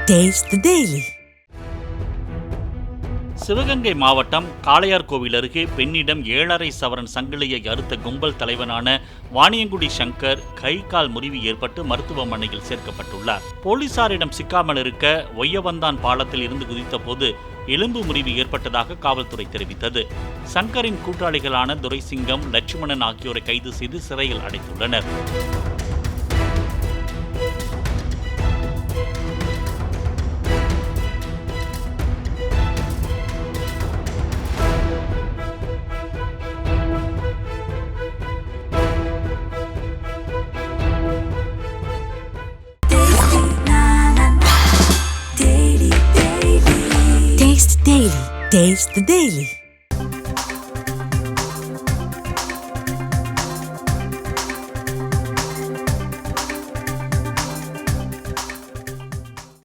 Taste the Daily. Sivaganga மாவட்டம் காளையார்கோவில் அருகே பெண்ணிடம் 7.5 சவரன் சங்கிலியை அறுத்த கும்பல் தலைவனான வாணியங்குடி சங்கர் கை கால் முறிவு ஏற்பட்டு மருத்துவமனையில் சேர்க்கப்பட்டுள்ளார். போலீசாரிடம் சிக்காமல் இருக்க ஒய்யவந்தான் பாலத்தில் இருந்து குதித்த போது எலும்பு முறிவு ஏற்பட்டதாக காவல்துறை தெரிவித்தது. சங்கரின் கூட்டாளிகளான துரைசிங்கம், லட்சுமணன் ஆகியோரை கைது செய்து சிறையில் அடைத்துள்ளனர். Taste the Daily.